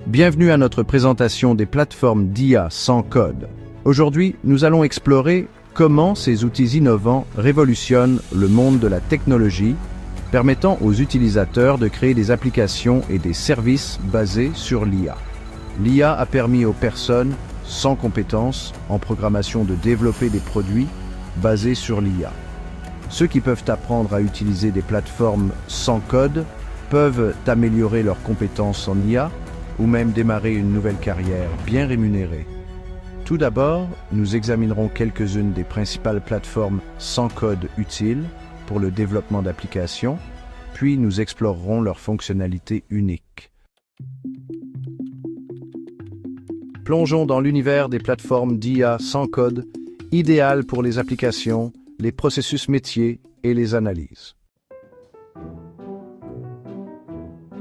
Bienvenue à notre présentation des plateformes d'IA sans code. Aujourd'hui, nous allons explorer comment ces outils innovants révolutionnent le monde de la technologie, permettant aux utilisateurs de créer des applications et des services basés sur l'IA. L'IA a permis aux personnes sans compétences en programmation de développer des produits basés sur l'IA. Ceux qui peuvent apprendre à utiliser des plateformes sans code peuvent améliorer leurs compétences en IA ou même démarrer une nouvelle carrière bien rémunérée. Tout d'abord, nous examinerons quelques-unes des principales plateformes sans code utiles pour le développement d'applications, puis nous explorerons leurs fonctionnalités uniques. Plongeons dans l'univers des plateformes d'IA sans code, idéales pour les applications, les processus métiers et les analyses.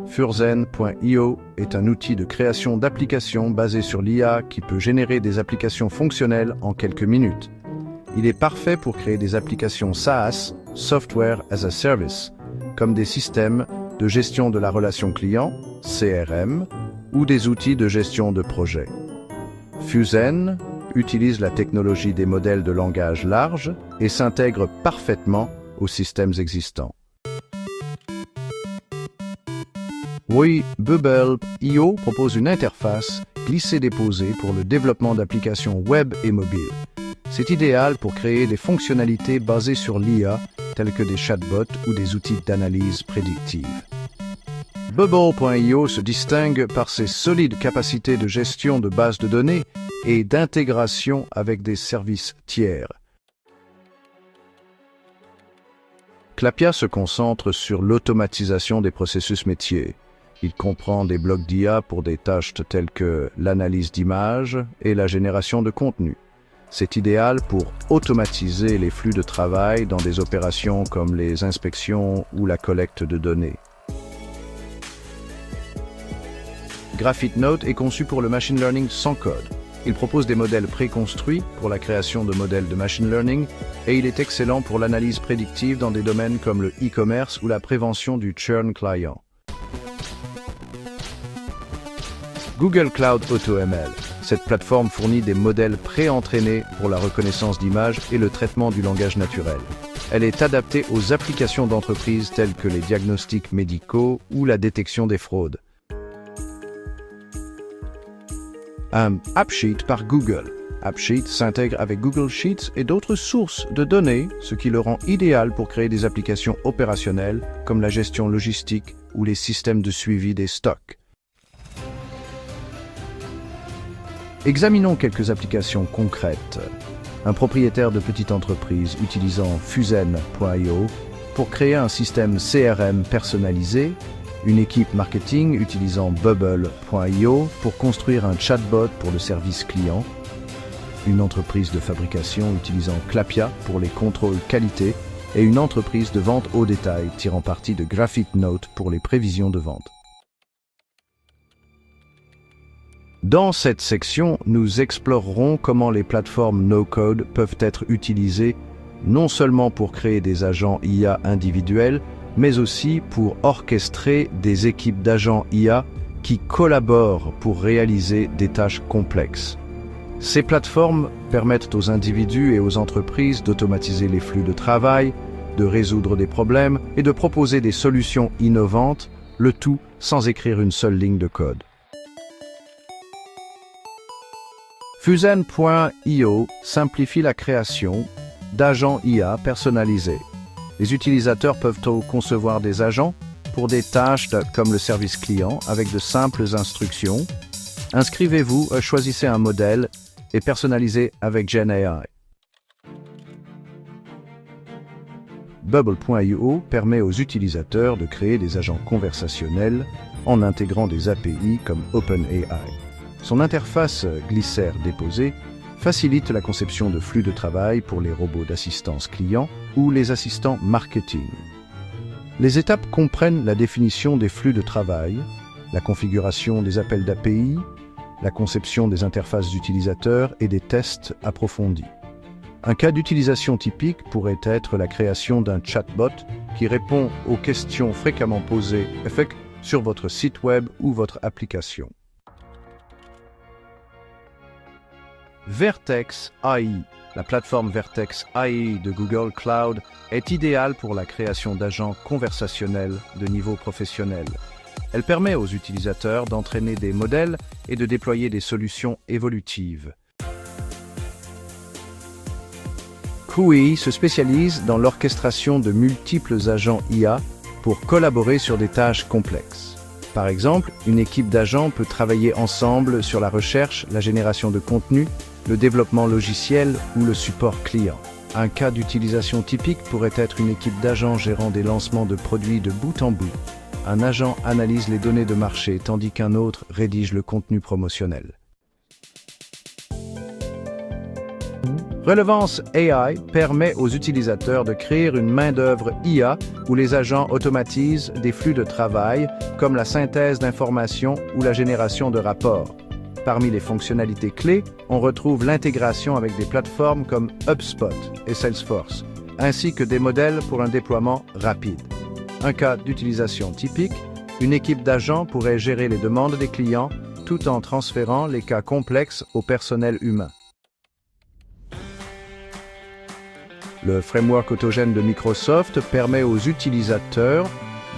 Fuzen.io est un outil de création d'applications basé sur l'IA qui peut générer des applications fonctionnelles en quelques minutes. Il est parfait pour créer des applications SaaS, Software as a Service, comme des systèmes de gestion de la relation client, CRM, ou des outils de gestion de projet. Fuzen utilise la technologie des modèles de langage large et s'intègre parfaitement aux systèmes existants. Bubble.io propose une interface glissée-déposée pour le développement d'applications web et mobiles. C'est idéal pour créer des fonctionnalités basées sur l'IA, telles que des chatbots ou des outils d'analyse prédictive. Bubble.io se distingue par ses solides capacités de gestion de bases de données et d'intégration avec des services tiers. Clapia se concentre sur l'automatisation des processus métiers. Il comprend des blocs d'IA pour des tâches telles que l'analyse d'images et la génération de contenu. C'est idéal pour automatiser les flux de travail dans des opérations comme les inspections ou la collecte de données. GraphiteNote est conçu pour le machine learning sans code. Il propose des modèles préconstruits pour la création de modèles de machine learning et il est excellent pour l'analyse prédictive dans des domaines comme le e-commerce ou la prévention du churn client. Google Cloud AutoML. Cette plateforme fournit des modèles pré-entraînés pour la reconnaissance d'images et le traitement du langage naturel. Elle est adaptée aux applications d'entreprise telles que les diagnostics médicaux ou la détection des fraudes. AppSheet par Google. AppSheet s'intègre avec Google Sheets et d'autres sources de données, ce qui le rend idéal pour créer des applications opérationnelles comme la gestion logistique ou les systèmes de suivi des stocks. Examinons quelques applications concrètes. Un propriétaire de petite entreprise utilisant Fuzen.io pour créer un système CRM personnalisé, une équipe marketing utilisant Bubble.io pour construire un chatbot pour le service client, une entreprise de fabrication utilisant Clapia pour les contrôles qualité et une entreprise de vente au détail tirant parti de GraphiteNote pour les prévisions de vente. Dans cette section, nous explorerons comment les plateformes no-code peuvent être utilisées non seulement pour créer des agents IA individuels, mais aussi pour orchestrer des équipes d'agents IA qui collaborent pour réaliser des tâches complexes. Ces plateformes permettent aux individus et aux entreprises d'automatiser les flux de travail, de résoudre des problèmes et de proposer des solutions innovantes, le tout sans écrire une seule ligne de code. Fuzen.io simplifie la création d'agents IA personnalisés. Les utilisateurs peuvent concevoir des agents pour des tâches comme le service client avec de simples instructions. Inscrivez-vous, choisissez un modèle et personnalisez avec GenAI. Bubble.io permet aux utilisateurs de créer des agents conversationnels en intégrant des API comme OpenAI. Son interface glissaire-déposée facilite la conception de flux de travail pour les robots d'assistance client ou les assistants marketing. Les étapes comprennent la définition des flux de travail, la configuration des appels d'API, la conception des interfaces d'utilisateurs et des tests approfondis. Un cas d'utilisation typique pourrait être la création d'un chatbot qui répond aux questions fréquemment posées sur votre site web ou votre application. Vertex AI. La plateforme Vertex AI de Google Cloud est idéale pour la création d'agents conversationnels de niveau professionnel. Elle permet aux utilisateurs d'entraîner des modèles et de déployer des solutions évolutives. Kui se spécialise dans l'orchestration de multiples agents IA pour collaborer sur des tâches complexes. Par exemple, une équipe d'agents peut travailler ensemble sur la recherche, la génération de contenu, le développement logiciel ou le support client. Un cas d'utilisation typique pourrait être une équipe d'agents gérant des lancements de produits de bout en bout. Un agent analyse les données de marché tandis qu'un autre rédige le contenu promotionnel. Relevance AI permet aux utilisateurs de créer une main-d'œuvre IA où les agents automatisent des flux de travail comme la synthèse d'informations ou la génération de rapports. Parmi les fonctionnalités clés, on retrouve l'intégration avec des plateformes comme HubSpot et Salesforce, ainsi que des modèles pour un déploiement rapide. Un cas d'utilisation typique, une équipe d'agents pourrait gérer les demandes des clients tout en transférant les cas complexes au personnel humain. Le framework autogène de Microsoft permet aux utilisateurs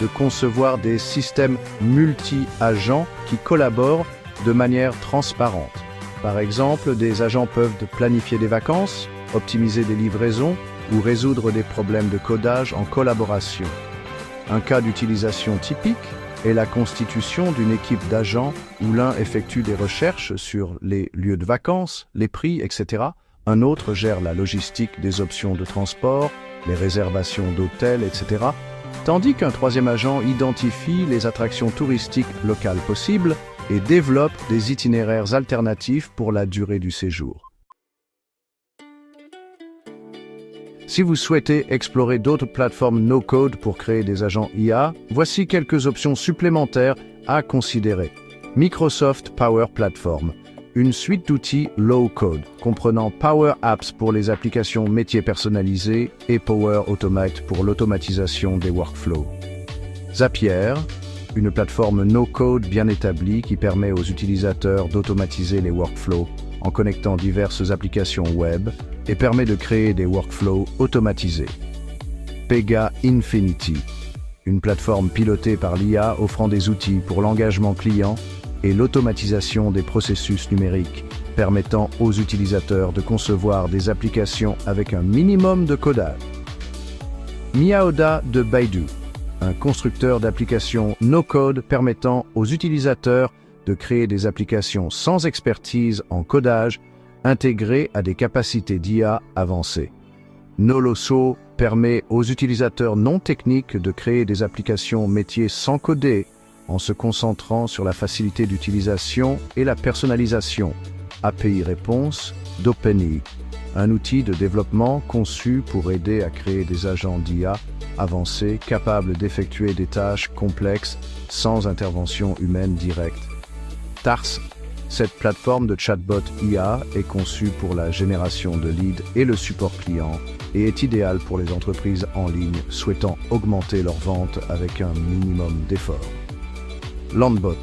de concevoir des systèmes multi-agents qui collaborent de manière transparente. Par exemple, des agents peuvent planifier des vacances, optimiser des livraisons ou résoudre des problèmes de codage en collaboration. Un cas d'utilisation typique est la constitution d'une équipe d'agents où l'un effectue des recherches sur les lieux de vacances, les prix, etc. Un autre gère la logistique des options de transport, les réservations d'hôtels, etc. Tandis qu'un troisième agent identifie les attractions touristiques locales possibles et développe des itinéraires alternatifs pour la durée du séjour. Si vous souhaitez explorer d'autres plateformes no-code pour créer des agents IA, voici quelques options supplémentaires à considérer. Microsoft Power Platform, une suite d'outils low-code comprenant Power Apps pour les applications métiers personnalisées et Power Automate pour l'automatisation des workflows. Zapier, une plateforme no-code bien établie qui permet aux utilisateurs d'automatiser les workflows en connectant diverses applications web et permet de créer des workflows automatisés. Pega Infinity, une plateforme pilotée par l'IA offrant des outils pour l'engagement client et l'automatisation des processus numériques, permettant aux utilisateurs de concevoir des applications avec un minimum de codage. Miaoda de Baidu, un constructeur d'applications no-code permettant aux utilisateurs de créer des applications sans expertise en codage intégrées à des capacités d'IA avancées. Noloso permet aux utilisateurs non techniques de créer des applications métiers sans coder en se concentrant sur la facilité d'utilisation et la personnalisation. API Réponse d'OpenAI, un outil de développement conçu pour aider à créer des agents d'IA avancés capables d'effectuer des tâches complexes sans intervention humaine directe. Tars, cette plateforme de chatbot IA est conçue pour la génération de leads et le support client et est idéale pour les entreprises en ligne souhaitant augmenter leurs ventes avec un minimum d'efforts. Landbot,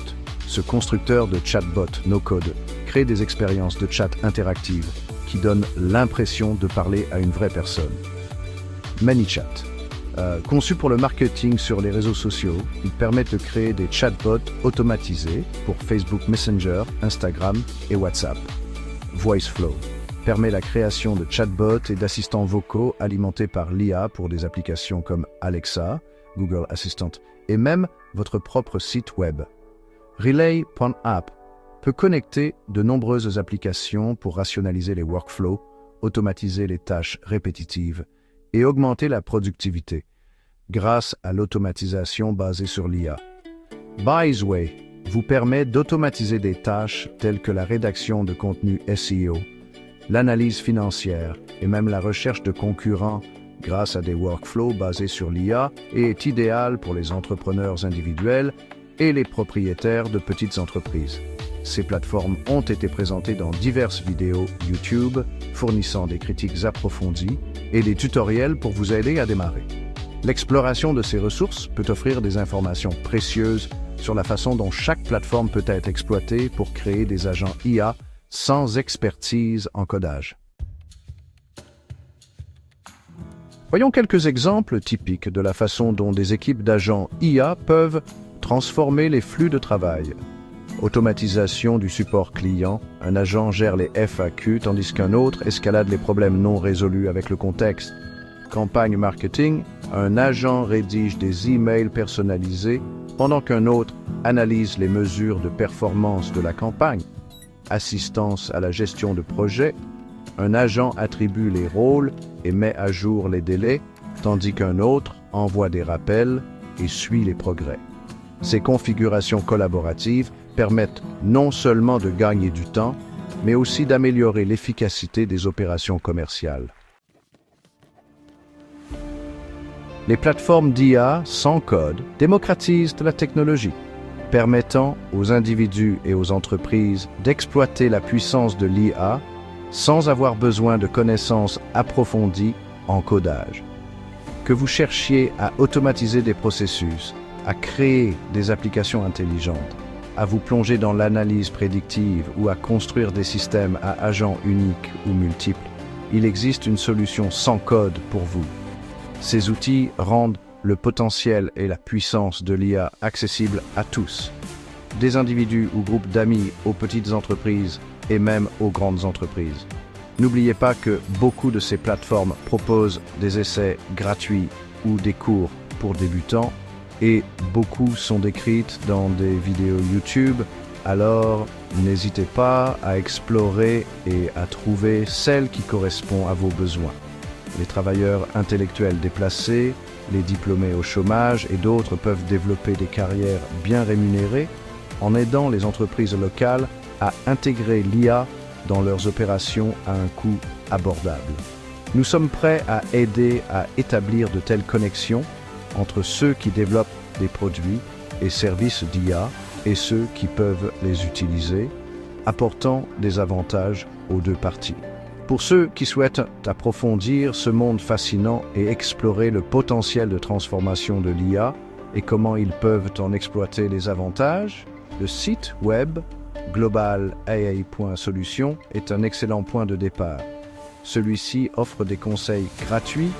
ce constructeur de chatbot no-code, crée des expériences de chat interactives qui donnent l'impression de parler à une vraie personne. ManyChat, conçu pour le marketing sur les réseaux sociaux, il permet de créer des chatbots automatisés pour Facebook Messenger, Instagram et WhatsApp. VoiceFlow permet la création de chatbots et d'assistants vocaux alimentés par l'IA pour des applications comme Alexa, Google Assistant et même votre propre site web. Relay.app peut connecter de nombreuses applications pour rationaliser les workflows, automatiser les tâches répétitives et augmenter la productivité grâce à l'automatisation basée sur l'IA. Bizway vous permet d'automatiser des tâches telles que la rédaction de contenu SEO, l'analyse financière et même la recherche de concurrents grâce à des workflows basés sur l'IA et est idéal pour les entrepreneurs individuels et les propriétaires de petites entreprises. Ces plateformes ont été présentées dans diverses vidéos YouTube, fournissant des critiques approfondies et des tutoriels pour vous aider à démarrer. L'exploration de ces ressources peut offrir des informations précieuses sur la façon dont chaque plateforme peut être exploitée pour créer des agents IA sans expertise en codage. Voyons quelques exemples typiques de la façon dont des équipes d'agents IA peuvent transformer les flux de travail. Automatisation du support client, un agent gère les FAQ tandis qu'un autre escalade les problèmes non résolus avec le contexte. Campagne marketing, un agent rédige des emails personnalisés pendant qu'un autre analyse les mesures de performance de la campagne. Assistance à la gestion de projet, un agent attribue les rôles et met à jour les délais, tandis qu'un autre envoie des rappels et suit les progrès. Ces configurations collaboratives permettent non seulement de gagner du temps, mais aussi d'améliorer l'efficacité des opérations commerciales. Les plateformes d'IA sans code démocratisent la technologie, permettant aux individus et aux entreprises d'exploiter la puissance de l'IA sans avoir besoin de connaissances approfondies en codage. Que vous cherchiez à automatiser des processus, à créer des applications intelligentes, à vous plonger dans l'analyse prédictive ou à construire des systèmes à agents uniques ou multiples, il existe une solution sans code pour vous. Ces outils rendent le potentiel et la puissance de l'IA accessibles à tous, des individus ou groupes d'amis aux petites entreprises et même aux grandes entreprises. N'oubliez pas que beaucoup de ces plateformes proposent des essais gratuits ou des cours pour débutants et beaucoup sont décrites dans des vidéos YouTube, alors n'hésitez pas à explorer et à trouver celle qui correspond à vos besoins. Les travailleurs intellectuels déplacés, les diplômés au chômage et d'autres peuvent développer des carrières bien rémunérées en aidant les entreprises locales à intégrer l'IA dans leurs opérations à un coût abordable. Nous sommes prêts à aider à établir de telles connexions entre ceux qui développent des produits et services d'IA et ceux qui peuvent les utiliser, apportant des avantages aux deux parties. Pour ceux qui souhaitent approfondir ce monde fascinant et explorer le potentiel de transformation de l'IA et comment ils peuvent en exploiter les avantages, le site web globalai.solutions est un excellent point de départ. Celui-ci offre des conseils gratuits,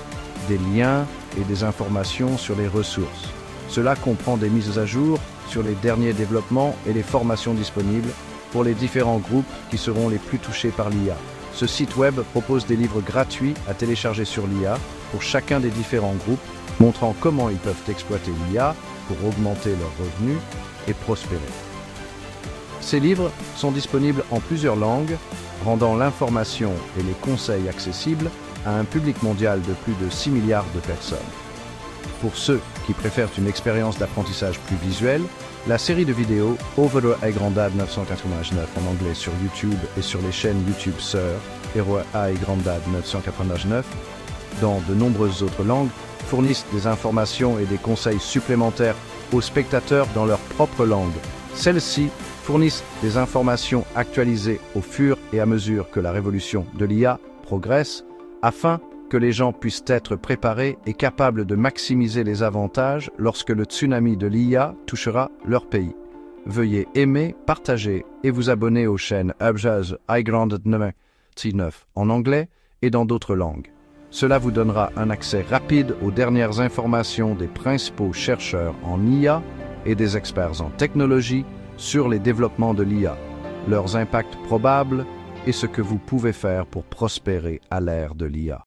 des liens et des informations sur les ressources. Cela comprend des mises à jour sur les derniers développements et les formations disponibles pour les différents groupes qui seront les plus touchés par l'IA. Ce site web propose des livres gratuits à télécharger sur l'IA pour chacun des différents groupes, montrant comment ils peuvent exploiter l'IA pour augmenter leurs revenus et prospérer. Ces livres sont disponibles en plusieurs langues, rendant l'information et les conseils accessibles à un public mondial de plus de 6 milliards de personnes. Pour ceux qui préfèrent une expérience d'apprentissage plus visuelle, la série de vidéos Over A Grandad 999 en anglais sur YouTube et sur les chaînes YouTube sœurs Hero A Grandad 999 dans de nombreuses autres langues fournissent des informations et des conseils supplémentaires aux spectateurs dans leur propre langue. Celles-ci fournissent des informations actualisées au fur et à mesure que la révolution de l'IA progresse, afin que les gens puissent être préparés et capables de maximiser les avantages lorsque le tsunami de l'IA touchera leur pays. Veuillez aimer, partager et vous abonner aux chaînes Abjaz iGrandad 99 en anglais et dans d'autres langues. Cela vous donnera un accès rapide aux dernières informations des principaux chercheurs en IA et des experts en technologie sur les développements de l'IA, leurs impacts probables et ce que vous pouvez faire pour prospérer à l'ère de l'IA.